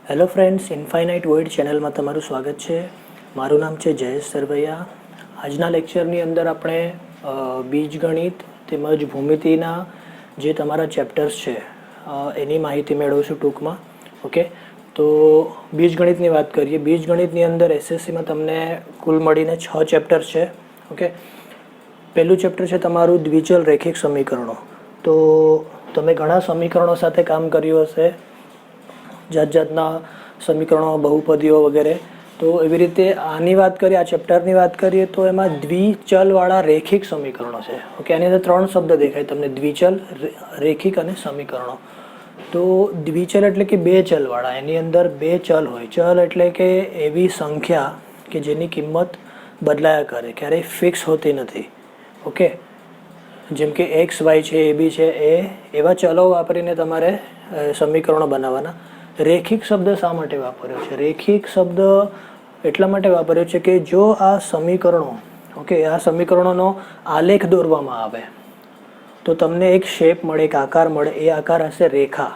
Hello friends, infinite void ચેનલમાં તમારું સ્વાગત છે. મારું નામ છે જયેશ સરવૈયા. આજના લેક્ચરની અંદર આપણે બીજગણિત તેમજ ભૂમિતિના જે તમારા ચેપ્ટર્સ છે એની માહિતી મેળવશું ટૂંકમાં. ઓકે, તો બીજગણિતની વાત કરીએ. બીજગણિતની અંદર એસએસસીમાં તમને કુલ મળીને 6 ચેપ્ટર્સ છે. ઓકે, પહેલું ચેપ્ટર છે તમારું દ્વિચલ રેખિક સમીકરણો. તો તમે ઘણા સમીકરણો સાથે કામ કર્યું હશે, જાત જાતના સમીકરણો, બહુપદીઓ વગેરે. તો એવી રીતે આની વાત કરીએ, આ ચેપ્ટરની વાત કરીએ તો એમાં દ્વિચલવાળા રેખિક સમીકરણો છે. ઓકે, આની અંદર 3 શબ્દ દેખાય તમને: દ્વિચલ, રેખિક અને સમીકરણો. તો દ્વિચલ એટલે કે 2 ચલવાળા. એની અંદર 2 ચલ હોય. ચલ એટલે કે એવી સંખ્યા કે જેની કિંમત બદલાયા કરે, ક્યારેય ફિક્સ હોતી નથી. ઓકે, જેમ કે એક્સ, વાય છે, એ બી છે, એવા ચલો વાપરીને તમારે સમીકરણો બનાવવાના. રેખિક શબ્દ શા માટે વાપર્યો છે? રેખિક શબ્દ એટલા માટે વાપર્યો છે કે જો આ સમીકરણો, ઓકે, આ સમીકરણોનો આલેખ દોરવામાં આવે તો તમને એક શેપ મળે, એક આકાર મળે. એ આકાર હશે રેખા.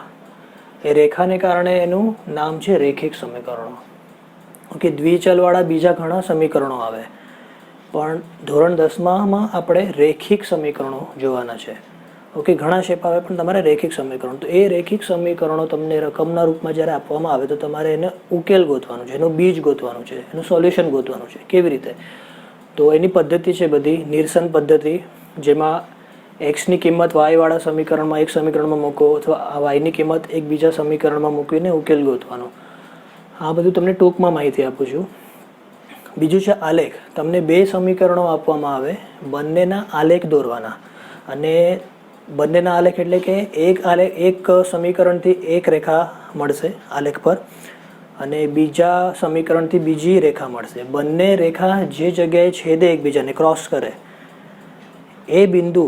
એ રેખાને કારણે એનું નામ છે રેખિક સમીકરણો. ઓકે, દ્વિચલવાળા બીજા ઘણા સમીકરણો આવે, પણ ધોરણ 10માં આપણે રેખિક સમીકરણો જોવાના છે. ઓકે, ઘણા શેપ આવે પણ તમારે રેખિક સમીકરણ. તો એ રેખિક સમીકરણો તમને રકમના રૂપમાં જ્યારે આપવામાં આવે તો તમારે એને ઉકેલ ગોતવાનું છે, એનું બીજ ગોતવાનું છે, એનું સોલ્યુશન ગોતવાનું છે. કેવી રીતે? તો એની પદ્ધતિ છે બધી નિરસન પદ્ધતિ, જેમાં એક્સની કિંમત વાયવાળા સમીકરણમાં એક સમીકરણમાં મૂકો, અથવા વાયની કિંમત એક બીજા સમીકરણમાં મૂકીને ઉકેલ ગોતવાનો. આ બધું તમને ટૂંકમાં માહિતી આપું છું. બીજું છે આલેખ. તમને 2 સમીકરણો આપવામાં આવે, બંનેના આલેખ દોરવાના. અને બંનેના આલેખ એટલે કે એક સમીકરણથી એક રેખા મળશે આલેખ પર, અને બીજા સમીકરણથી બીજી રેખા મળશે. બંને રેખા જે જગ્યાએ છેદે, એકબીજાને ક્રોસ કરે, એ બિંદુ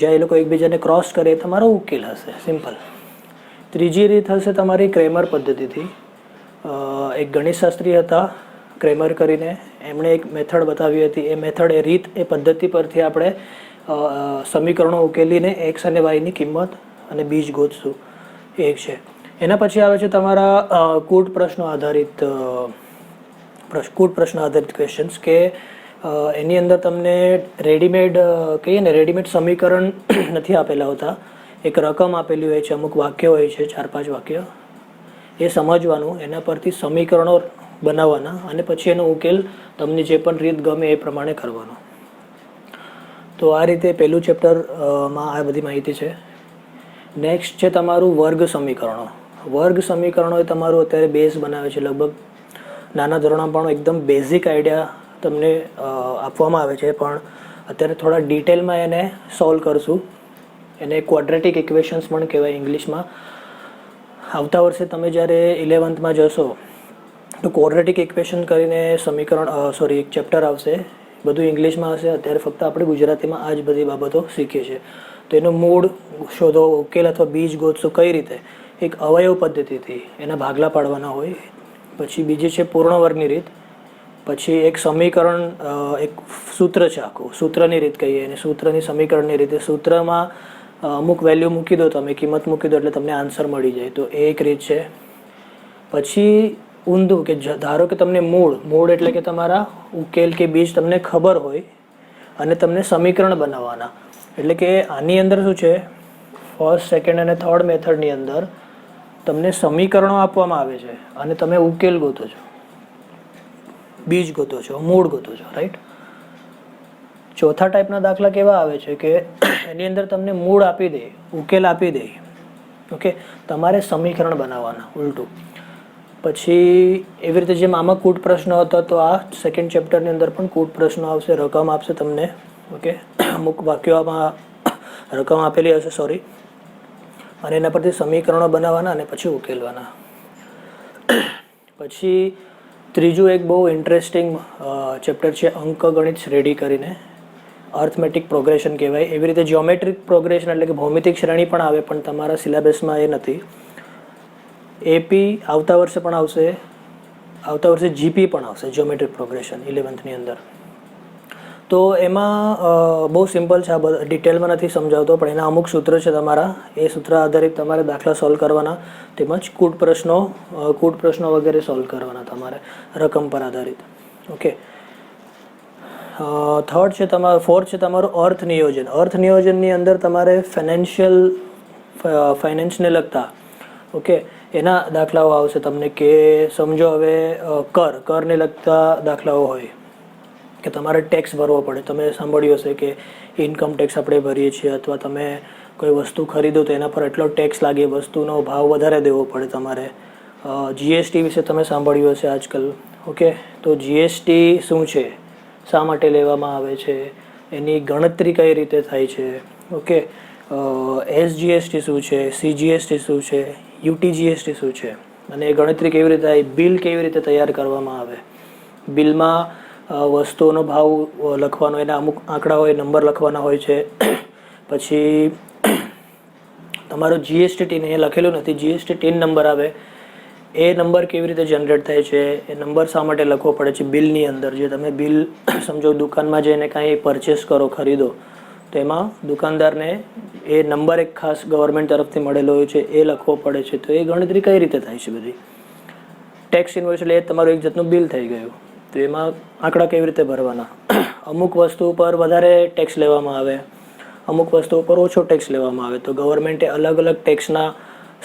જ્યાં એ લોકો એકબીજાને ક્રોસ કરે એ તમારો ઉકેલ હશે. સિમ્પલ. ત્રીજી રીત હશે તમારી ક્રેમર પદ્ધતિથી. એક ગણિતશાસ્ત્રી હતા ક્રેમર કરીને, એમણે એક મેથડ બતાવી હતી. એ મેથડ, એ રીત, એ પદ્ધતિ પરથી આપણે સમીકરણો ઉકેલીને એક્સ અને વાયની કિંમત અને બીજ ગોતશું. એક છે. એના પછી આવે છે તમારા કૂટ પ્રશ્નો આધારિત ક્વેશ્ચન્સ, કે એની અંદર તમને રેડીમેડ, કહીએ ને, રેડીમેડ સમીકરણ નથી આપેલા હોતા. એક રકમ આપેલી હોય છે, અમુક વાક્ય હોય છે, 4-5 વાક્ય. એ સમજવાનું, એના પરથી સમીકરણો બનાવવાના, અને પછી એનો ઉકેલ તમને જે પણ રીત ગમે એ પ્રમાણે કરવાનો. તો આ રીતે પહેલું ચેપ્ટરમાં આ બધી માહિતી છે. નેક્સ્ટ છે તમારું વર્ગ સમીકરણો. વર્ગ સમીકરણો એ તમારું અત્યારે બેઝ બનાવે છે. લગભગ નાના ધોરણમાં પણ એકદમ બેઝિક આઈડિયા તમને આપવામાં આવે છે, પણ અત્યારે થોડા ડિટેલમાં એને સોલ્વ કરશું. એને ક્વોડ્રેટિક ઇક્વેશન્સ પણ કહેવાય ઇંગ્લિશમાં. આવતા વર્ષે તમે જ્યારે 11th જશો તો ક્વોડ્રેટિક ઇક્વેશન કરીને એક ચેપ્ટર આવશે. બધું ઇંગ્લિશમાં હશે. અત્યારે ફક્ત આપણે ગુજરાતીમાં આ જ બધી બાબતો શીખીએ છીએ. તો એનું મૂળ શોધો, ઉકેલ અથવા બીજ ગોતશું કઈ રીતે? એક અવયવ પદ્ધતિથી એના ભાગલા પાડવાના હોય. પછી બીજી છે પૂર્ણ વર્ગની રીત. પછી એક સમીકરણ, એક સૂત્ર છે આખું, સૂત્રની રીત કહીએ, અને સૂત્રની સમીકરણની રીતે. સૂત્રમાં અમુક વેલ્યુ મૂકી દો, તમે કિંમત મૂકી દો એટલે તમને આન્સર મળી જાય. તો એ એક રીત છે. પછી ઊંધું, કે ધારો કે તમને મૂળ એટલે કે તમારા ઉકેલ કે બીજ તમને ખબર હોય અને તમને સમીકરણ બનાવવાના. એટલે કે આની અંદર શું છે, ફર્સ્ટ, સેકન્ડ અને થર્ડ મેથડની અંદર તમને સમીકરણો આપવામાં આવે છે અને તમે ઉકેલ ગોતો છો, બીજ ગોતો છો, મૂળ ગોતો છો, રાઈટ? ચોથા ટાઈપના દાખલા કેવા આવે છે કે એની અંદર તમને મૂળ આપી દે, ઉકેલ આપી દે. ઓકે, તમારે સમીકરણ બનાવવાના ઉલટું. પછી એવી રીતે જેમ આમાં કૂટ પ્રશ્ન હતો, તો આ સેકન્ડ ચેપ્ટરની અંદર પણ કૂટ પ્રશ્નો આવશે. રકમ આપશે તમને. ઓકે, અમુક વાક્યોમાં રકમ આપેલી હશે, અને એના પરથી સમીકરણો બનાવવાના અને પછી ઉકેલવાના. પછી ત્રીજું એક બહુ ઇન્ટરેસ્ટિંગ ચેપ્ટર છે અંકગણિત શ્રેણી કરીને. અર્થમેટિક પ્રોગ્રેશન કહેવાય. એવી રીતે જ્યોમેટ્રિક પ્રોગ્રેશન એટલે કે ભૌમિતિક શ્રેણી પણ આવે, પણ તમારા સિલેબસમાં એ નથી. એપી આવતા વર્ષે પણ આવશે. આવતા વર્ષે જીપી પણ આવશે, જ્યોમેટ્રિક પ્રોગ્રેશન 11thની અંદર. તો એમાં બહુ સિમ્પલ છે, આ ડિટેલમાં નથી સમજાવતો, પણ એના અમુક સૂત્ર છે તમારા, એ સૂત્ર આધારિત તમારે દાખલા સોલ્વ કરવાના, તેમજ કૂટ પ્રશ્નો વગેરે સોલ્વ કરવાના તમારે રકમ પર આધારિત. ઓકે, ફોર્થ છે તમારું અર્થ નિયોજન. અર્થ નિયોજનની અંદર તમારે ફાઇનાન્સને લગતા, ઓકે, એના દાખલાઓ આવશે તમને. કે સમજો હવે કરને લગતા દાખલાઓ હોય કે તમારે ટેક્સ ભરવો પડે. તમે સાંભળ્યું હશે કે ઇન્કમ ટેક્સ આપણે ભરીએ છીએ, અથવા તમે કોઈ વસ્તુ ખરીદો તો એના પર એટલો ટેક્સ લાગે, વસ્તુનો ભાવ વધારે દેવો પડે તમારે. જીએસટી વિશે તમે સાંભળ્યું હશે આજકાલ. ઓકે, તો જીએસટી શું છે, શા માટે લેવામાં આવે છે, એની ગણતરી કઈ રીતે થાય છે. ઓકે, એસજીએસટી શું છે, સીજીએસટી શું છે, યુટીજીએસટી શું છે, અને એ ગણતરી કેવી રીતે થાય, બિલ કેવી રીતે તૈયાર કરવામાં આવે, બિલમાં વસ્તુઓનો ભાવ લખવાનો, એના અમુક આંકડા હોય, નંબર લખવાના હોય છે. પછી તમારો જીએસટી ટીન અહીંયા લખેલું નથી, જીએસટી ટીન નંબર આવે, એ નંબર કેવી રીતે જનરેટ થાય છે, એ નંબર શા માટે લખવો પડે છે બિલની અંદર. જે તમે બિલ સમજો દુકાનમાં જઈને કાંઈ પરચેસ કરો, ખરીદો, તો એમાં દુકાનદારને એ નંબર એક ખાસ ગવર્મેન્ટ તરફથી મળેલો હોય છે, એ લખવો પડે છે. તો એ ગણતરી કઈ રીતે થાય છે બધી. ટેક્સ ઇન્વોઇસ એટલે એ તમારું એક જાતનું બિલ થઈ ગયું. તો એમાં આંકડા કેવી રીતે ભરવાના. અમુક વસ્તુ પર વધારે ટેક્સ લેવામાં આવે, અમુક વસ્તુઓ પર ઓછો ટેક્સ લેવામાં આવે, તો ગવર્મેન્ટે અલગ અલગ ટેક્સના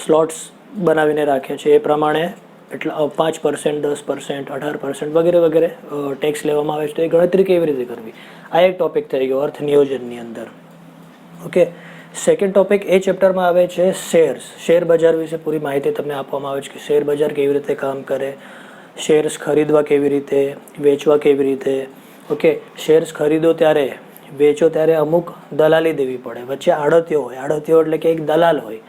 સ્લોટ્સ બનાવીને રાખ્યા છે. એ પ્રમાણે એટલા 5%, 10%, 18% વગેરે વગેરે ટેક્સ લેવામાં આવે છે. તો એ ગણતરી કેવી રીતે કરવી, આ એક ટોપિક થઈ ગયો અર્થ નિયોજનની અંદર. ઓકે, સેકન્ડ ટોપિક એ ચેપ્ટરમાં આવે છે શેર બજાર વિશે પૂરી માહિતી તમને આપવામાં આવે છે કે શેર બજાર કેવી રીતે કામ કરે, શેર્સ ખરીદવા કેવી રીતે, વેચવા કેવી રીતે. ઓકે, શેર્સ ખરીદો ત્યારે, વેચો ત્યારે અમુક દલાલી દેવી પડે. વચ્ચે આડતીઓ હોય, આડતીઓ એટલે કે એક દલાલ હોય.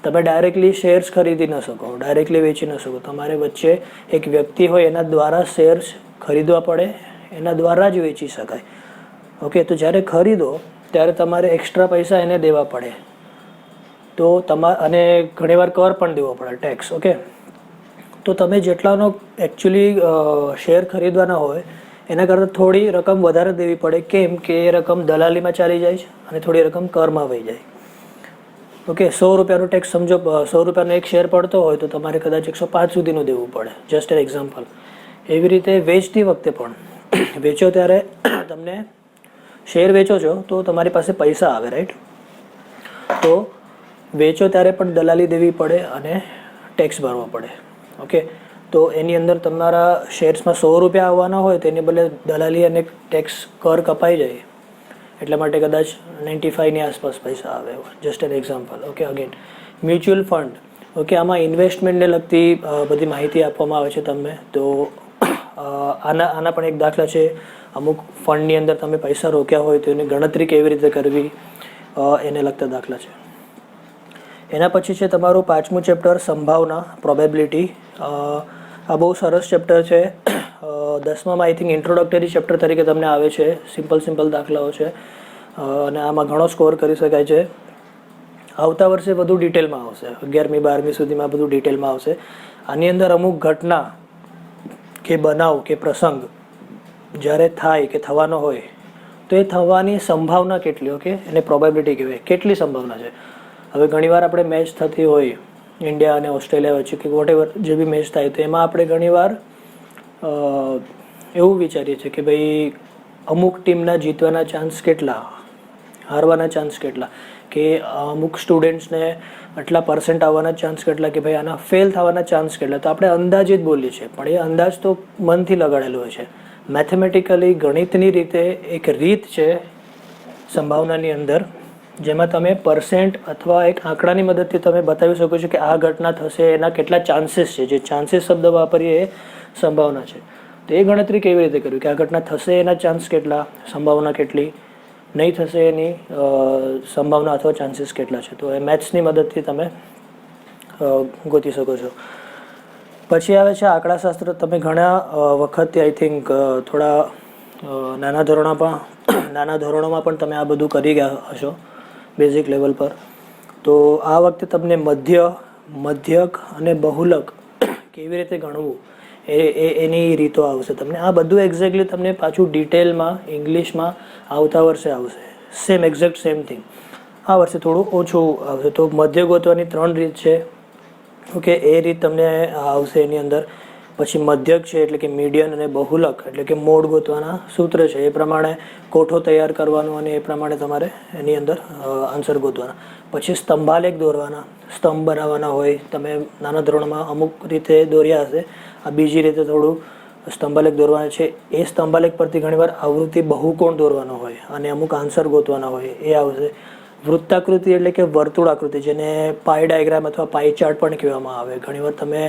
તમે ડાયરેક્ટલી શેર્સ ખરીદી ન શકો, ડાયરેક્ટલી વેચી ન શકો. તમારે વચ્ચે એક વ્યક્તિ હોય, એના દ્વારા શેર્સ ખરીદવા પડે, એના દ્વારા જ વેચી શકાય. ઓકે, તો જ્યારે ખરીદો ત્યારે તમારે એક્સ્ટ્રા પૈસા એને દેવા પડે, તો અને ઘણીવાર કર પણ દેવો પડે, ટેક્સ. ઓકે, તો તમે જેટલાનો એકચ્યુઅલી શેર ખરીદવાના હોય એના કરતાં થોડી રકમ વધારે દેવી પડે. કેમ કે એ રકમ દલાલીમાં ચાલી જાય છે અને થોડી રકમ કરમાં વહી જાય. ઓકે, 100 રૂપિયાનો ટેક્સ સમજો, 100 રૂપિયાનો એક શેર પડતો હોય તો તમારે કદાચ 105 સુધીનું દેવું પડે. Just an example. એવી રીતે વેચતી વખતે પણ વેચો ત્યારે તમને શેર વેચો છો તો તમારી પાસે પૈસા આવે, રાઈટ. તો વેચો ત્યારે પણ દલાલી દેવી પડે અને ટેક્સ ભરવો પડે. ઓકે, તો એની અંદર તમારા શેર્સમાં 100 રૂપિયા આવવાના હોય તો એની બદલે દલાલી અને ટેક્સ કર કપાઈ જાય, એટલા માટે કદાચ 95ની આસપાસ પૈસા આવે. Just an example. Okay, again mutual fund. Okay, આમાં ઇન્વેસ્ટમેન્ટને લગતી બધી માહિતી આપવામાં આવે છે તમને. તો આના પણ એક દાખલા છે. અમુક ફંડની અંદર તમે પૈસા રોક્યા હોય તો એની ગણતરી કેવી રીતે કરવી, એને લગતા દાખલા છે. એના પછી છે તમારું 5મું ચેપ્ટર સંભાવના, પ્રોબેબિલિટી. આ બહુ સરસ ચેપ્ટર છે. 10મામાં આઈ થિંક ઇન્ટ્રોડક્ટરી ચેપ્ટર તરીકે તમને આવે છે. સિમ્પલ દાખલાઓ છે અને આમાં ઘણો સ્કોર કરી શકાય છે. આવતા વર્ષે વધુ ડિટેલમાં આવશે, 11મી 12મી સુધીમાં બધું ડિટેલમાં આવશે. આની અંદર અમુક ઘટના કે બનાવ કે પ્રસંગ જ્યારે થાય કે થવાનો હોય તો એ થવાની સંભાવના કેટલી, ઓકે, એને પ્રોબેબિલિટી કહેવાય. કેટલી સંભાવના છે. હવે ઘણીવાર આપણે મેચ થતી હોય ઇન્ડિયા અને ઓસ્ટ્રેલિયા વચ્ચે કે વોટેવર જે બી મેચ થાય, તો એમાં આપણે ઘણીવાર એવું વિચારીએ છીએ કે ભાઈ અમુક ટીમના જીતવાના ચાન્સ કેટલા, હારવાના ચાન્સ કેટલા, કે અમુક સ્ટુડન્ટ્સને આટલા % આવવાના ચાન્સ કેટલા, કે ભાઈ આના ફેલ થવાના ચાન્સ કેટલા. તો આપણે અંદાજે જ બોલીએ છીએ, પણ એ અંદાજ તો મનથી લગાડેલો હોય છે. મેથેમેટિકલી ગણિતની રીતે એક રીત છે સંભાવનાની અંદર, જેમાં તમે % અથવા એક આંકડાની મદદથી તમે બતાવી શકો છો કે આ ઘટના થશે, એના કેટલા ચાન્સીસ છે. જે ચાન્સીસ શબ્દ વાપરીએ એ સંભાવના છે. તો એ ગણતરી કેવી રીતે કરવી કે આ ઘટના થશે એના ચાન્સ કેટલા, સંભાવના કેટલી, નહીં થશે એની સંભાવના અથવા ચાન્સીસ કેટલા છે. તો એ મેથ્સની મદદથી તમે ગોતી શકો છો. પછી આવે છે આંકડાશાસ્ત્ર. તમે ઘણા વખતથી આઈ થિંક થોડા નાના ધોરણોમાં પણ તમે આ બધું કરી ગયા હશો બેઝિક લેવલ પર. તો આ વખતે તમને મધ્યક અને બહુલક કેવી રીતે ગણવું એની રીતો આવશે તમને. આ બધું એક્ઝેક્ટલી તમને પાછું ડિટેલમાં ઇંગ્લિશમાં આવતા વર્ષે આવશે. Same exact same thing. આ વર્ષે થોડું ઓછું આવશે. તો મધ્ય ગોતવાની 3 રીત છે. ઓકે, એ રીત તમને આવશે એની અંદર. પછી મધ્યક છે એટલે કે મીડિયન, અને બહુલક એટલે કે મોડ ગોતવાના સૂત્ર છે. એ પ્રમાણે કોઠો તૈયાર કરવાનો અને એ પ્રમાણે તમારે એની અંદર આન્સર ગોતવાના. પછી સ્તંભાલેખ દોરવાના, સ્તંભ બનાવવાના હોય. તમે નાના ધોરણમાં અમુક રીતે દોર્યા હશે. આ બીજી રીતે થોડું સ્તંભાલેખ દોરવાના છે. એ સ્તંભાલેખ પરથી ઘણીવાર આવૃત્તિ બહુકોણ દોરવાનો હોય અને અમુક આન્સર ગોતવાના હોય, એ આવશે. વૃત્તાકૃતિ એટલે કે વર્તુળાકૃતિ, જેને પાઈ ડાયાગ્રામ અથવા પાઈ ચાર્ટ પણ કહેવામાં આવે. ઘણીવાર તમે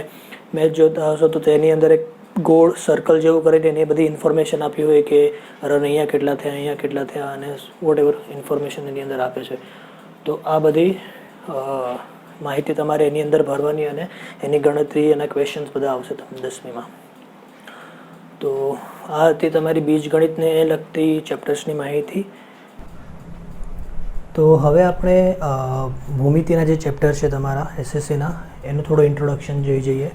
મેચ જોતા હશો તો તેની અંદર એક ગોળ સર્કલ જેવું કરીને એની બધી ઇન્ફોર્મેશન આપી હોય કે રન અહીંયા કેટલા થયા, અહીંયા કેટલા થયા, અને વોટ એવર ઇન્ફોર્મેશન એની અંદર આપે છે. તો આ બધી માહિતી તમારે એની અંદર ભરવાની અને એની ગણતરી અને ક્વેશ્ચન્સ બધા આવશે તમને 10મીમાં. તો આ હતી તમારી બીજગણિતને લગતી ચેપ્ટર્સની માહિતી. તો હવે આપણે ભૂમિતિના જે ચેપ્ટર છે તમારા એસએસસીના, એનું થોડું ઇન્ટ્રોડક્શન જોઈ જઈએ.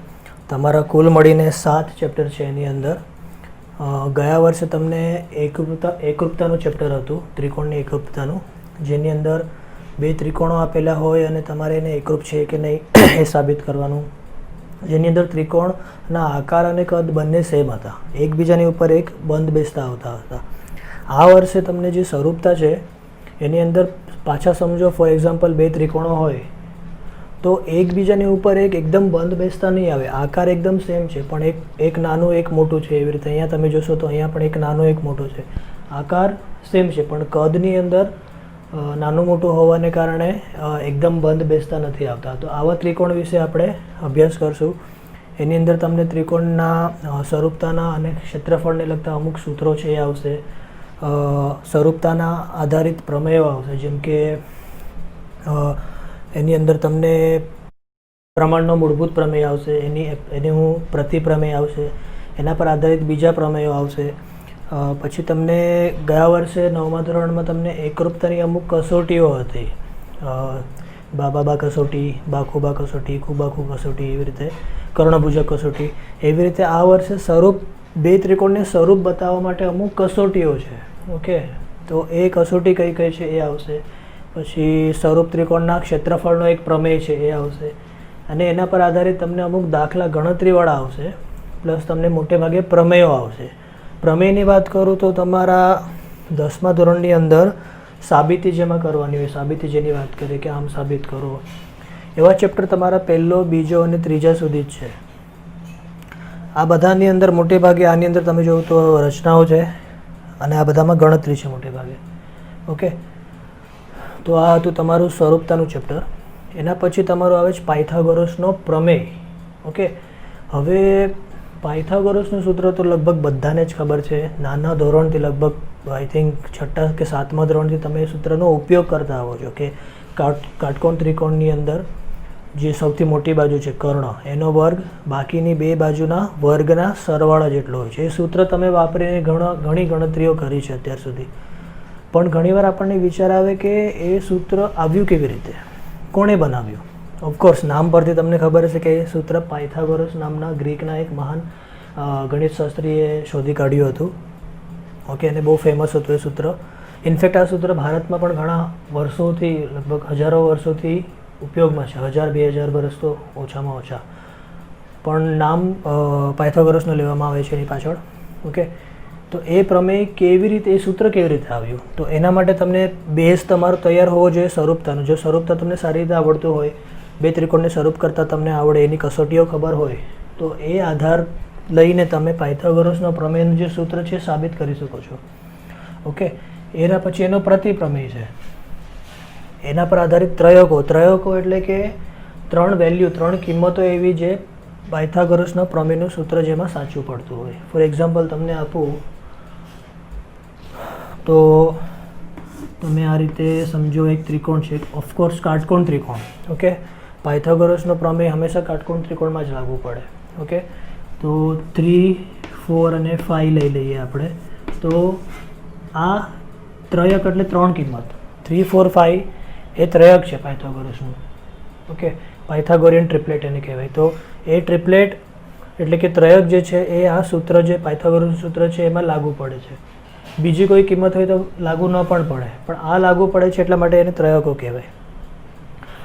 તમારા કુલ મળીને 7 ચેપ્ટર છે એની અંદર. ગયા વર્ષે તમને એકરૂપતાનું ચેપ્ટર હતું, ત્રિકોણની એકરૂપતાનું, જેની અંદર 2 ત્રિકોણો આપેલા હોય અને તમારે એને એકરૂપ છે કે નહીં એ સાબિત કરવાનું. જેની અંદર ત્રિકોણના આકાર અને કદ બંને સેમ હતા, એકબીજાની ઉપર એક બંધ બેસતા આવતા હતા. આ વર્ષે તમને જે સ્વરૂપતા છે એની અંદર પાછા સમજો, ફોર એક્ઝામ્પલ 2 ત્રિકોણો હોય તો એકબીજાની ઉપર એક એકદમ બંધ બેસતા નહીં આવે. આકાર એકદમ સેમ છે પણ એક નાનું એક મોટું છે. એવી રીતે અહીંયા તમે જોશો તો અહીંયા પણ એક નાનું એક મોટું છે. આકાર સેમ છે પણ કદની અંદર નાનું મોટું હોવાને કારણે એકદમ બંધ બેસતા નથી આવતા. તો આવા ત્રિકોણ વિશે આપણે અભ્યાસ કરશું. એની અંદર તમને ત્રિકોણના સ્વરૂપતાના અને ક્ષેત્રફળને લગતા અમુક સૂત્રો છે એ આવશે. સ્વરૂપતાના આધારિત પ્રમેયો આવશે, જેમ કે એની અંદર તમને પ્રમાણનો મૂળભૂત પ્રમેય આવશે, એનું પ્રતિપ્રમેય આવશે, એના પર આધારિત બીજા પ્રમેયો આવશે. પછી તમને ગયા વર્ષે 9મા ધોરણમાં તમને એકરૂપતાની અમુક કસોટીઓ હતી, બાબા કસોટી, બાખુબા કસોટી, ખુબાખુ કસોટી, એવી રીતે કર્ણભુજક કસોટી. એવી રીતે આ વર્ષે સ્વરૂપ 2 ત્રિકોણને સ્વરૂપ બતાવવા માટે અમુક કસોટીઓ છે. ઓકે, તો એ કસોટી કઈ કઈ છે એ આવશે. પછી સ્વરૂપ ત્રિકોણના ક્ષેત્રફળનો એક પ્રમેય છે એ આવશે, અને એના પર આધારિત તમને અમુક દાખલા ગણતરીવાળા આવશે, પ્લસ તમને મોટે ભાગે પ્રમેયો આવશે. પ્રમેયની વાત કરું તો તમારા 10મા ધોરણની અંદર સાબિતી જેમાં કરવાની હોય, સાબિતી જેની વાત કરીએ કે આમ સાબિત કરો, એવા ચેપ્ટર તમારા 1લો, 2જો અને 3જા સુધી જ છે. આ બધાની અંદર મોટે ભાગે આની અંદર તમે જોવો તો રચનાઓ છે અને આ બધામાં ગણતરી છે મોટે ભાગે. ઓકે, તો આ હતું તમારું સ્વરૂપતાનું ચેપ્ટર. એના પછી તમારું આવે છે પાયથાગોરસનો પ્રમેય. ઓકે, હવે પાયથાગોરસનું સૂત્ર તો લગભગ બધાને જ ખબર છે. નાના ધોરણથી લગભગ આઈ થિંક 6ઠા કે 7મા ધોરણથી તમે એ સૂત્રનો ઉપયોગ કરતા આવો છો કે કાટકોણ ત્રિકોણની અંદર જે સૌથી મોટી બાજુ છે કર્ણ, એનો વર્ગ બાકીની 2 બાજુના વર્ગના સરવાળા જેટલો હોય છે. એ સૂત્ર તમે વાપરીને ઘણી ગણતરીઓ કરી છે અત્યાર સુધી. પણ ઘણીવાર આપણને વિચાર આવે કે એ સૂત્ર આવ્યું કેવી રીતે, કોણે બનાવ્યું? ઓફકોર્સ નામ પરથી તમને ખબર હશે કે એ સૂત્ર પાયથાગોરસ નામના ગ્રીકના એક મહાન ગણિતશાસ્ત્રીએ શોધી કાઢ્યું હતું. ઓકે, અને બહુ ફેમસ હતું એ સૂત્ર. ઇનફેક્ટ આ સૂત્ર ભારતમાં પણ ઘણા વર્ષોથી, લગભગ હજારો વર્ષોથી ઉપયોગમાં છે. 1000-2000 વર્ષ તો ઓછામાં ઓછા, પણ નામ પાયથાગોરસનું લેવામાં આવે છે એની પાછળ. ઓકે, તો એ પ્રમેય કેવી રીતે, એ સૂત્ર કેવી રીતે આવ્યું, તો એના માટે તમને બેઝ તમારો તૈયાર હોવો જોઈએ સ્વરૂપતાનો. જો સ્વરૂપતા તમને સારી રીતે આવડતું હોય, 2 ત્રિકોણને સ્વરૂપ કરતાં તમને આવડે, એની કસોટીઓ ખબર હોય, તો એ આધાર લઈને તમે પાયથાગોરસનો પ્રમેયનું જે સૂત્ર છે સાબિત કરી શકો છો. ઓકે, એના પછી એનો પ્રતિપ્રમેય છે, એના પર આધારિત ત્રયકો. ત્રયકો એટલે કે 3 વેલ્યુ, 3 કિંમતો એવી જે પાયથાગોરસના પ્રમેયનું સૂત્ર જેમાં સાચું પડતું હોય. ફોર એક્ઝામ્પલ તમને આપું તો તમે આ રીતે સમજો, એક ત્રિકોણ છે, ઓફકોર્સ કાટકોણ ત્રિકોણ. ઓકે, પાયથાગોરસનો પ્રમેય હંમેશા કાટકોણ ત્રિકોણમાં જ લાગુ પડે. ઓકે, તો 3, 4 અને 5 લઈ લઈએ આપણે. તો આ ત્રયક એટલે 3 કિંમત, 3, 4, 5 એ ત્રયક છે પાયથાગોરસનું. ઓકે, પાયથાગોરિયન ટ્રિપ્લેટ એને કહેવાય. તો એ ટ્રિપ્લેટ એટલે કે ત્રયક જે છે એ આ સૂત્ર જે પાયથાગોરસનું સૂત્ર છે એમાં લાગુ પડે છે. બીજી કોઈ કિંમત હોય તો લાગુ ન પણ પડે, પણ આ લાગુ પડે છે એટલા માટે એને ત્રયકો કહેવાય.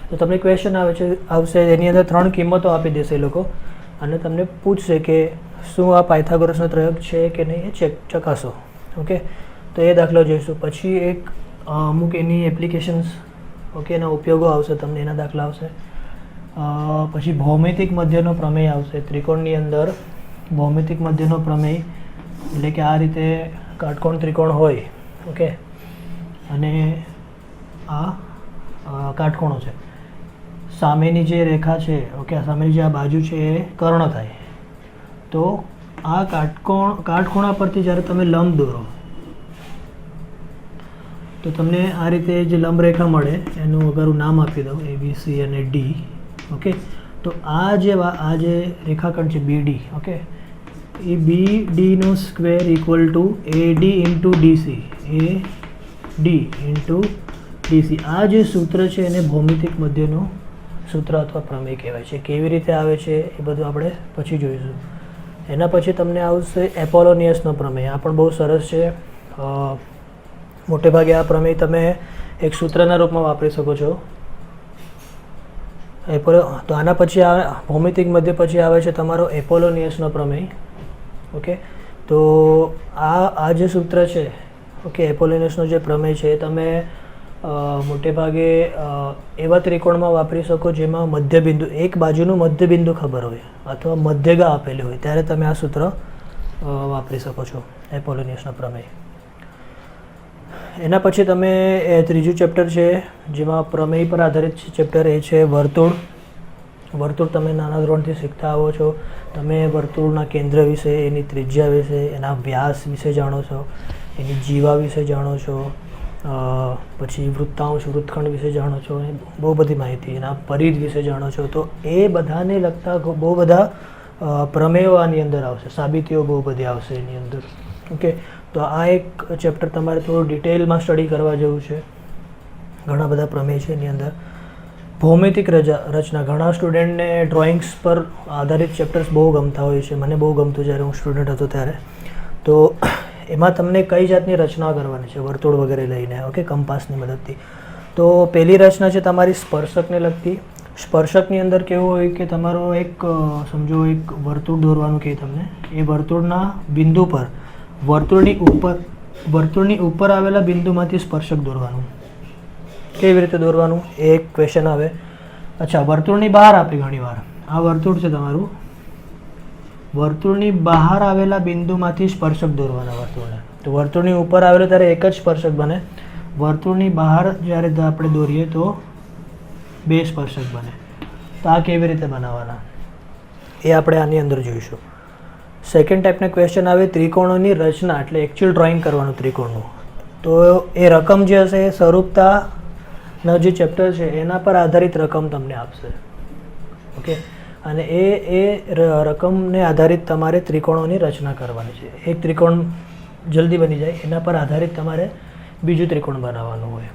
તો તમને ક્વેશ્ચન આવશે એની અંદર 3 કિંમતો આપી દેશે એ લોકો અને તમને પૂછશે કે શું આ પાયથાગોરસનો ત્રયક છે કે નહીં, એ ચકાસો. ઓકે, તો એ દાખલો જોઈશું. પછી એક અમુક એની એપ્લિકેશન્સ, ઓકે, એના ઉપયોગો આવશે, તમને એના દાખલા આવશે. પછી ભૌમિતિક મધ્યનો પ્રમેય આવશે. ત્રિકોણની અંદર ભૌમિતિક મધ્યનો પ્રમેય એટલે કે આ રીતે કાટકોણ ત્રિકોણ હોય, ઓકે, અને આ કાટકોણો છે. સામેની જે રેખા છે, ઓકે, સામેની જે આ બાજુ છે એ કર્ણ થાય. તો આ કાટખૂણા પરથી જ્યારે તમે લંબ દોરો તો તમને આ રીતે જે લંબ રેખા મળે એનું અગર હું નામ આપી દઉં ABC અને D, ઓકે, તો આ જે રેખાખંડ છે BD, ઓકે, એ BDનો square equal to AD into DC, AD into DC. આ જે સૂત્ર છે એને ભૌમિતિક મધ્યનું સૂત્ર અથવા પ્રમેય કહેવાય છે. કેવી રીતે આવે છે એ બધું આપણે પછી જોઈશું. એના પછી તમને આવશે એપોલોનિયસનો પ્રમેય. આ પણ બહુ સરસ છે. મોટે ભાગે આ પ્રમેય તમે એક સૂત્રના રૂપમાં વાપરી શકો છો. તો આના પછી ભૌમિતિક મધ્ય પછી આવે છે તમારો એપોલોનિયસનો પ્રમેય. ઓકે, તો આ જે સૂત્ર છે, ઓકે, એપોલોનિયસનો જે પ્રમેય છે તમે મોટે ભાગે એવા ત્રિકોણમાં વાપરી શકો જેમાં મધ્યબિંદુ, એક બાજુનું મધ્યબિંદુ ખબર હોય અથવા મધ્યગા આપેલી હોય, ત્યારે તમે આ સૂત્ર વાપરી શકો છો, એપોલોનિયસનો પ્રમેય. એના પછી તમે ત્રીજું ચેપ્ટર છે જેમાં પ્રમેય પર આધારિત ચેપ્ટર એ છે વર્તુળ. વર્તુળ તમે નાના ધોરણથી શીખતા આવો છો. તમે વર્તુળના કેન્દ્ર વિશે, એની ત્રિજ્યા વિશે, એના વ્યાસ વિશે જાણો છો, એની જીવા વિશે જાણો છો, પછી વૃત્તાંશ, વૃત્તખંડ વિશે જાણો છો, બહુ બધી માહિતી, એના પરિઘ વિશે જાણો છો. તો એ બધાને લગતા બહુ બધા પ્રમેયો આની અંદર આવશે, સાબિતીઓ બહુ બધી આવશે એની અંદર. ઓકે, તો આ એક ચેપ્ટર તમારે થોડું ડિટેલમાં સ્ટડી કરવા જેવું છે. ઘણા બધા પ્રમેય છે એની અંદર. ભૌમિતિક રચના, ઘણા સ્ટુડન્ટને ડ્રોઈંગ્સ પર આધારિત ચેપ્ટર્સ બહુ ગમતા હોય છે. મને બહુ ગમતું જ્યારે હું સ્ટુડન્ટ હતો ત્યારે. તો એમાં તમને કઈ જાતની રચના કરવાની છે વર્તુળ વગેરે લઈને, ઓકે, કંપાસની મદદથી. તો પહેલી રચના છે તમારી સ્પર્શકને લગતી. સ્પર્શકની અંદર કેવું હોય કે તમારો એક સમજો એક વર્તુળ દોરવાનું કહે તમને, એ વર્તુળના બિંદુ પર વર્તુળની ઉપર આવેલા બિંદુમાંથી સ્પર્શક દોરવાનું. કેવી રીતે દોરવાનું એ એક ક્વેશ્ચન આવે. અચ્છા, વર્તુળની બહાર આપે ઘણીવાર. આ વર્તુળ છે તમારું, વર્તુળની બહાર આવેલા બિંદુમાંથી સ્પર્શક દોરવાના વર્તુળને. તો વર્તુળની ઉપર આવેલો ત્યારે એક જ સ્પર્શક બને. વર્તુળની બહાર જ્યારે આપણે દોરીએ તો 2 સ્પર્શક બને. તો આ કેવી રીતે બનાવવાના એ આપણે આની અંદર જોઈશું. સેકન્ડ ટાઈપના ક્વેશ્ચન આવે ત્રિકોણોની રચના, એટલે એકચ્યુઅલ ડ્રોઈંગ કરવાનું ત્રિકોણનું. તો એ રકમ જે હશે એ સ્વરૂપતાના જે ચેપ્ટર છે એના પર આધારિત રકમ તમને આપશે. ઓકે, અને એ રકમને આધારિત તમારે ત્રિકોણોની રચના કરવાની છે. એક ત્રિકોણ જલ્દી બની જાય એના પર આધારિત તમારે બીજું ત્રિકોણ બનાવવાનું હોય.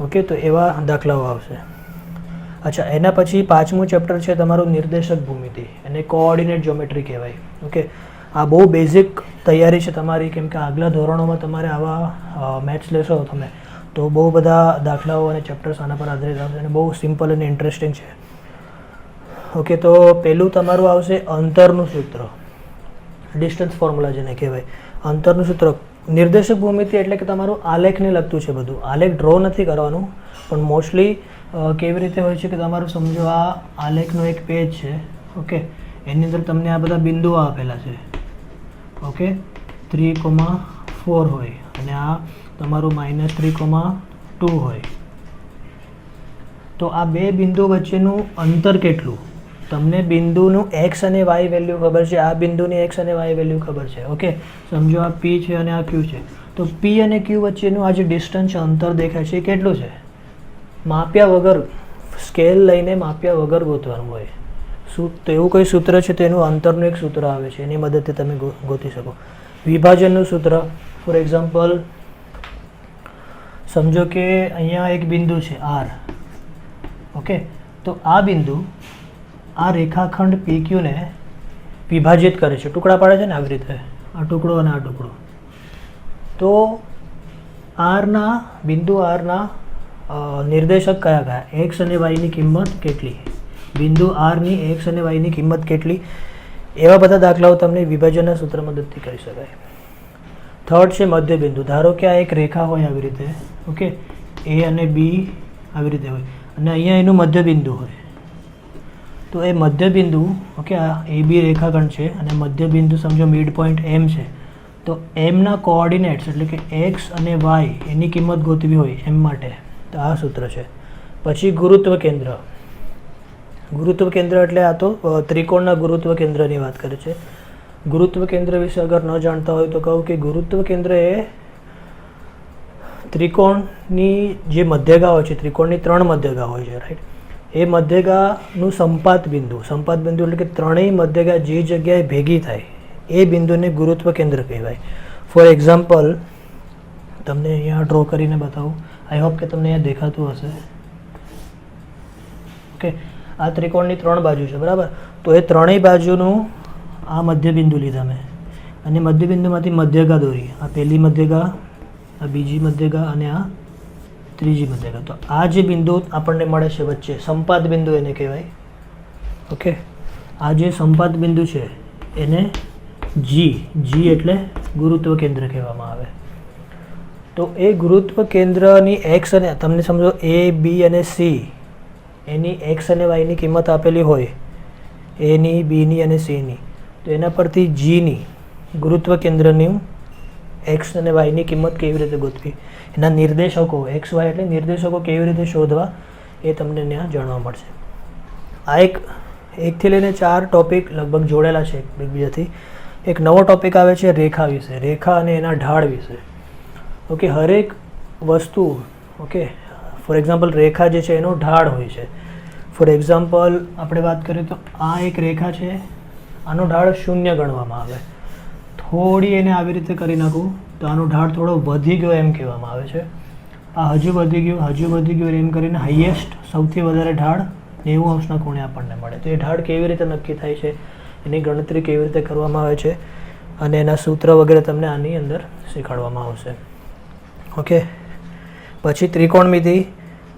ઓકે, તો એવા દાખલાઓ આવશે. અચ્છા, એના પછી પાંચમું ચેપ્ટર છે તમારું નિર્દેશક ભૂમિતિ, એને કોઓર્ડિનેટ જ્યોમેટ્રી કહેવાય. ઓકે, આ બહુ બેઝિક તૈયારી છે તમારી, કેમ કે આગલા ધોરણોમાં તમારે આવા મેથ્સ લેશો તમે તો બહુ બધા દાખલાઓ અને ચેપ્ટર્સ આના પર આધારિત આવશે અને બહુ સિમ્પલ અને ઇન્ટરેસ્ટિંગ છે. ઓકે, તો પહેલું તમારું આવશે અંતરનું સૂત્ર, ડિસ્ટન્સ ફોર્મ્યુલા જેને કહેવાય. અંતરનું સૂત્ર, નિર્દેશક ભૂમિતિ એટલે કે તમારું આલેખને લગતું છે બધું. આલેખ ડ્રો નથી કરવાનું, પણ મોસ્ટલી કેવી રીતે હોય છે કે તમારું સમજો આ આલેખનો એક પેજ છે, ઓકે, એની અંદર તમને આ બધા બિંદુઓ આપેલા છે, ઓકે, 3,4 હોય અને આ તમારું -3,2 હોય. તો આ બે બિંદુ વચ્ચેનું અંતર કેટલું, તમને બિંદુનું x અને y વેલ્યુ ખબર છે, આ બિંદુની x અને y વેલ્યુ ખબર છે. ઓકે, સમજો આ P છે અને આ Q છે. તો P અને Q વચ્ચેનું આ જે ડિસ્ટન્સ છે, અંતર દેખાય છે, એ કેટલું છે? માપ્યા વગર, સ્કેલ લઈને માપ્યા વગર ગોતવાનું હોય. તો એવું કોઈ સૂત્ર છે તો એનું અંતરનું એક સૂત્ર આવે છે, એની મદદથી તમે ગોતી શકો. વિભાજનનું સૂત્ર, ફોર એક્ઝામ્પલ સમજો કે અહીંયા એક બિંદુ છે R, ઓકે, તો આ બિંદુ આ રેખાખંડ PQ ને વિભાજિત કરે છે, ટુકડા પાડે છે ને આવી રીતે, આ ટુકડો અને આ ટુકડો. તો આરના બિંદુ આરના નિર્દેશક કયા કયા, એક્સ અને વાયની કિંમત કેટલી, બિંદુ આરની એક્સ અને વાયની કિંમત કેટલી, એવા બધા દાખલાઓ તમને વિભાજનના સૂત્ર મદદથી કરી શકાય. થર્ડ છે મધ્યબિંદુ. ધારો કે આ એક રેખા હોય આવી રીતે, ઓકે, એ અને બી આવી રીતે હોય અને અહીંયા એનું મધ્યબિંદુ હોય. તો એ મધ્યબિંદુ, ઓકે, આ એ બી રેખાખંડ છે અને મધ્યબિંદુ સમજો મિડ પોઈન્ટ એમ છે. તો એમના કોઓર્ડિનેટ્સ એટલે કે એક્સ અને વાય એની કિંમત ગોતવી હોય એમ માટે તો આ સૂત્ર છે. પછી ગુરુત્વ કેન્દ્ર. ગુરુત્વ કેન્દ્ર એટલે આ તો ત્રિકોણના ગુરુત્વ કેન્દ્રની વાત કરે છે. ગુરુત્વ કેન્દ્ર વિશે અગર ન જાણતા હોય તો કહું કે ગુરુત્વ કેન્દ્ર એ ત્રિકોણની જે મધ્યગા હોય છે, ત્રિકોણની 3 મધ્યગા હોય છે, રાઈટ, એ મધ્યગાનું સંપાત બિંદુ એટલે કે ત્રણેય મધ્યગા જે જગ્યાએ ભેગી થાય એ બિંદુને ગુરુત્વ કેન્દ્ર કહેવાય. ફોર એક્ઝામ્પલ તમને અહીંયા ડ્રો કરીને બતાવું. આઈ હોપ કે તમને અહીંયા દેખાતું હશે. ઓકે, આ ત્રિકોણની 3 બાજુ છે, બરાબર. તો એ ત્રણેય બાજુનું આ મધ્યબિંદુ લીધા મેં અને મધ્યબિંદુમાંથી મધ્યગા દોરી. આ પહેલી મધ્યગા, આ બીજી મધ્યગા અને આ ત્રીજી મધ્યગા. તો આ જે બિંદુ આપણને મળે છે વચ્ચે, સંપાત બિંદુ એને કહેવાય. ઓકે, આ જે સંપાત બિંદુ છે એને જી એટલે ગુરુત્વ કેન્દ્ર કહેવામાં આવે. તો એ ગુરુત્વ કેન્દ્રની એક્સ અને તમને સમજો એ બી અને સી એની એક્સ અને વાયની કિંમત આપેલી હોય, એની, બીની અને સીની, તો એના પરથી જીની ગુરુત્વ કેન્દ્રની એક્સ અને વાયની કિંમત કેવી રીતે ગોતવી, એના નિર્દેશકો એક્સ વાય એટલે નિર્દેશકો કેવી રીતે શોધવા એ તમને ત્યાં જાણવા મળશે. આ એકથી લઈને 4 ટોપિક લગભગ જોડેલા છે એકબીજાથી. એક નવો ટોપિક આવે છે રેખા વિશે, રેખા અને એના ઢાળ વિશે. ઓકે, હરેક વસ્તુ, ઓકે, ફોર એક્ઝામ્પલ રેખા જે છે એનો ઢાળ હોય છે. ફોર એક્ઝામ્પલ આપણે વાત કરીએ તો આ એક રેખા છે, આનો ઢાળ 0 ગણવામાં આવે. થોડી એને આવી રીતે કરી નાખું તો આનો ઢાળ થોડો વધી ગયો એમ કહેવામાં આવે છે. આ હજુ વધી ગયું એમ કરીને હાઈએસ્ટ સૌથી વધારે ઢાળ 90 અંશના ખૂણે આપણને મળે. તો એ ઢાળ કેવી રીતે નક્કી થાય છે, એની ગણતરી કેવી રીતે કરવામાં આવે છે અને એના સૂત્ર વગેરે તમને આની અંદર શીખવાડવામાં આવશે. ઓકે, પછી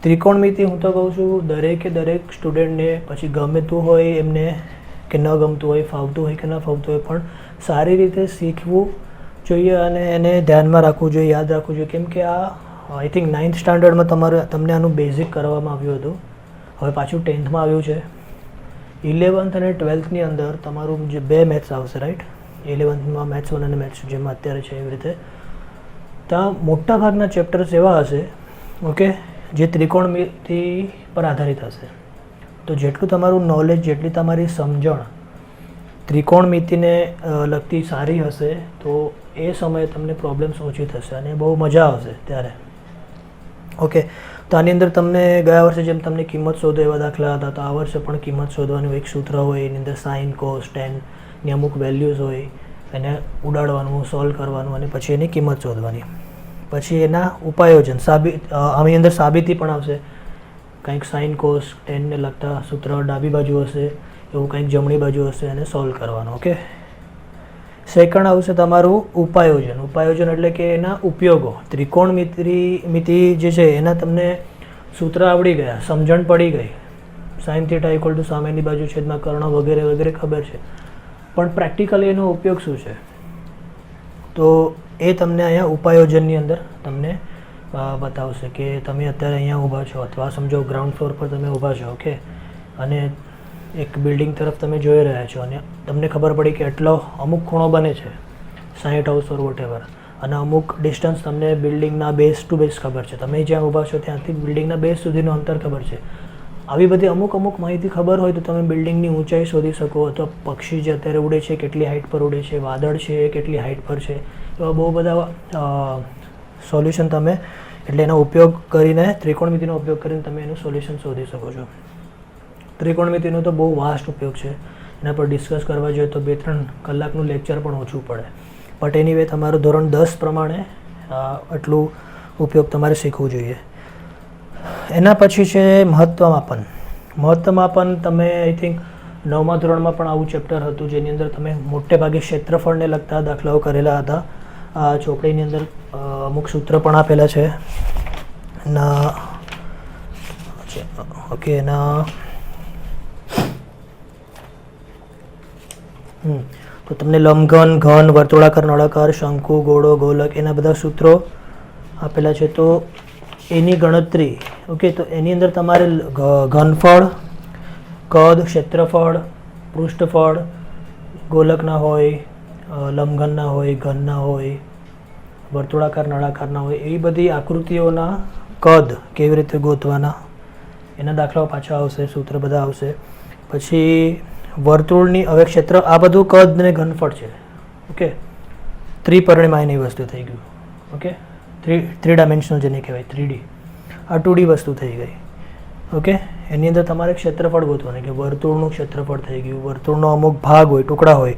ત્રિકોણમિતિ હું તો કહું છું દરેક સ્ટુડન્ટને, પછી ગમતું હોય એમને કે ન ગમતું હોય, ફાવતું હોય કે ન ફાવતું હોય, પણ સારી રીતે શીખવું જોઈએ અને એને ધ્યાનમાં રાખવું જોઈએ, યાદ રાખવું જોઈએ. કેમ કે આ આઈ થિંક 9th સ્ટાન્ડર્ડમાં તમને આનું બેઝિક કરવામાં આવ્યું હતું, હવે પાછું 10thમાં આવ્યું છે. 11th અને 12thની અંદર તમારું જે 2 મેથ્સ આવશે, રાઈટ, 11thમાં મેથ્સ 1 અને મેથ્સ 2 જેમાં અત્યારે છે એવી રીતે. ત્યાં મોટા ભાગના ચેપ્ટર્સ એવા હશે, ઓકે, જે ત્રિકોણમિતિ પર આધારિત હશે. તો જેટલું તમારું નોલેજ, જેટલી તમારી સમજણ ત્રિકોણમિતિને લગતી સારી હશે તો એ સમયે તમને પ્રોબ્લેમ્સ ઓછી થશે અને બહુ મજા આવશે ત્યારે. ઓકે, તો આની અંદર તમને ગયા વર્ષે જેમ તમને કિંમત શોધો એવા દાખલા હતા, તો આ વર્ષે પણ કિંમત શોધવાનું એક સૂત્ર હોય, એની અંદર સાઇન, કોસ, ટેનની અમુક વેલ્યુઝ હોય, એને ઉડાડવાનું, સોલ્વ કરવાનું અને પછી એની કિંમત શોધવાની. પછી એના ઉપાયોજન, આની અંદર સાબિતી પણ આવશે. કંઈક સાઇન, કોસ, ટેનને લગતા સૂત્ર ડાબી બાજુ હશે, એવું કંઈક જમણી બાજુ હશે અને સોલ્વ કરવાનું. ઓકે, સેકન્ડ આવશે તમારું ઉપાયોજન એટલે કે એના ઉપયોગો. ત્રિકોણમિતિ જે છે એના તમને સૂત્ર આવડી ગયા, સમજણ પડી ગઈ, સાઇન થીટા ઇક્વલ ટુ સામેની બાજુ છેદમાં કર્ણ વગેરે વગેરે ખબર છે, પણ પ્રેક્ટિકલી એનો ઉપયોગ શું છે તો એ તમને અહીંયા ઉપાયોજનની અંદર તમને બતાવશે કે તમે અત્યારે અહીંયા ઊભા છો અથવા સમજો ગ્રાઉન્ડ ફ્લોર પર તમે ઊભા છો, ઓકે, અને એક બિલ્ડિંગ તરફ તમે જોઈ રહ્યા છો અને તમને ખબર પડી કે એટલો અમુક ખૂણો બને છે 60 અંશ ઓર વોટેવર, અને અમુક ડિસ્ટન્સ તમને બિલ્ડિંગના બેઝ ટુ બેઝ ખબર છે, તમે જ્યાં ઊભા છો ત્યાંથી બિલ્ડિંગના બેઝ સુધીનું અંતર ખબર છે. આવી બધી અમુક માહિતી ખબર હોય તો તમે બિલ્ડિંગની ઊંચાઈ શોધી શકો, અથવા પક્ષી જે અત્યારે ઉડે છે કેટલી હાઇટ પર ઉડે છે, વાદળ છે એ કેટલી હાઇટ પર છે, એવા બહુ બધા સોલ્યુશન તમે એટલે એનો ઉપયોગ કરીને, ત્રિકોણમિતિનો ઉપયોગ કરીને તમે એનું સોલ્યુશન શોધી શકો છો. ત્રિકોણમિતિનો તો બહુ વાસ્ટ ઉપયોગ છે, એના પર ડિસ્કસ કરવા જોઈએ તો 2-3 કલાકનું લેક્ચર પણ ઓછું પડે. બટ એનીવે તમારું ધોરણ 10 પ્રમાણે એટલું ઉપયોગ તમારે શીખવું જોઈએ. એના પછી છે મહત્ત્વ માપન. તમે આઈ થિંક 9મા ધોરણમાં પણ આવું ચેપ્ટર હતું જેની અંદર તમે મોટે ભાગે ક્ષેત્રફળને લગતા દાખલાઓ કરેલા હતા. આ ચોપડીની અંદર અમુક સૂત્ર પણ આપેલા છે ના ઓકે ના તો તમને લંબઘન, ઘન, વર્તુળાકાર, નળાકાર, શંકુ, ગોળો, ગોલક એના બધા સૂત્રો આપેલા છે. તો એની ગણતરી ઓકે તો એની અંદર તમારે ઘનફળ, કદ, ક્ષેત્રફળ, પૃષ્ઠફળ, ગોલકના હોય, લંબઘનના હોય, ઘનના હોય, વર્તુળાકાર, નળાકારના હોય, એવી બધી આકૃતિઓના કદ કેવી રીતે ગોતવાના એના દાખલાઓ પાછા આવશે, સૂત્ર બધા આવશે. પછી વર્તુળની હવે ક્ષેત્ર આ બધું કદ ને ઘનફળ છે ઓકે, ત્રિપરિમાયની વસ્તુ થઈ ગયું ઓકે, થ્રી ડાયમેન્શનલ જેને કહેવાય 3D. આ 2D વસ્તુ થઈ ગઈ ઓકે. એની અંદર તમારે ક્ષેત્રફળ ગોતવાનું કે વર્તુળનું ક્ષેત્રફળ થઈ ગયું, વર્તુળનો અમુક ભાગ હોય, ટુકડા હોય,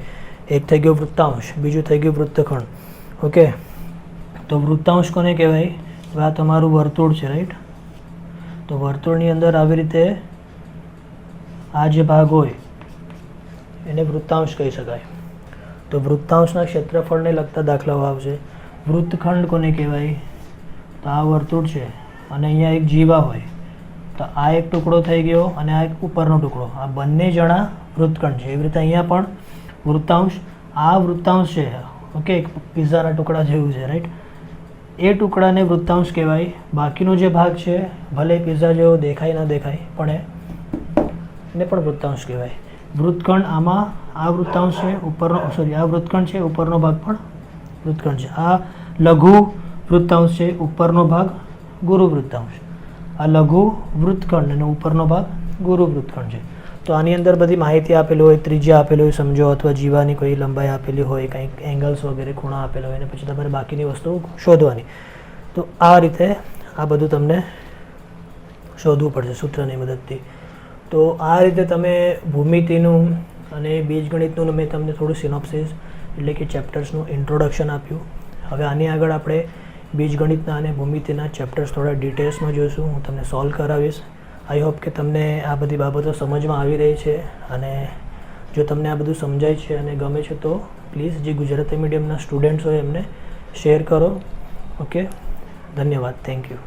એક થઈ ગયો વૃત્તાંશ, બીજું થઈ ગયું વૃત્તખંડ ઓકે. તો વૃત્તાંશ કોને કહેવાય? આ તમારું વર્તુળ છે રાઈટ. તો વર્તુળની અંદર આવી રીતે આ જે ભાગ હોય એને વૃત્તાંશ કહી શકાય. તો વૃત્તાંશના ક્ષેત્રફળને લગતા દાખલાઓ આવશે. વૃત્તખંડ કોને કહેવાય? તો આ વર્તુળ છે અને અહીંયા એક જીવા હોય તો આ એક ટુકડો થઈ ગયો અને આ એક ઉપરનો ટુકડો, આ બંને જણા વૃત્તખંડ છે. એવી રીતે અહીંયા પણ વૃત્તાંશ, આ વૃત્તાંશ છે ઓકે, એક પિઝાના ટુકડા જેવું છે રાઈટ. એ ટુકડાને વૃત્તાંશ કહેવાય. બાકીનો જે ભાગ છે ભલે પિઝા જેવો દેખાય ના દેખાય પણ એને પણ વૃત્તાંશ કહેવાય. વૃત્તખંડ આમાં આ વૃત્તાંશ છે ઉપરનો, સોરી આ વૃત્તખંડ છે, ઉપરનો ભાગ પણ વૃત્તખંડ છે. આ લઘુ વૃત્તાંશ છે, ઉપરનો ભાગ ગુરુ વૃત્તાંશ. આ લઘુ વૃત્તખંડ અને ઉપરનો ભાગ ગુરુ વૃત્તખંડ છે. તો આની અંદર બધી માહિતી આપેલી હોય, ત્રિજ્યા આપેલી હોય સમજો, અથવા જીવાની કોઈ લંબાઈ આપેલી હોય, કંઈક એંગલ્સ વગેરે ખૂણા આપેલા હોય, અને પછી તમારે બાકીની વસ્તુઓ શોધવાની. તો આ રીતે આ બધું તમને શોધવું પડશે સૂત્રની મદદથી. તો આ રીતે તમે ભૂમિતિનું અને બીજગણિતનું મેં તમને થોડું સિનોપ્સિસ એટલે કે ચેપ્ટર્સનું ઇન્ટ્રોડક્શન આપ્યું. હવે આની આગળ આપણે બીજગણિતના અને ભૂમિતિના ચેપ્ટર્સ થોડા ડિટેલ્સમાં જોઈશું. હું તમને સોલ્વ કરાવીશ. આઈ હોપ કે તમને આ બધી બાબતો સમજમાં આવી રહી છે, અને જો તમને આ બધું સમજાય છે અને ગમે છે તો પ્લીઝ જે ગુજરાતી મીડિયમના સ્ટુડન્ટ્સ હોય એમને શેર કરો ઓકે. ધન્યવાદ. Thank you.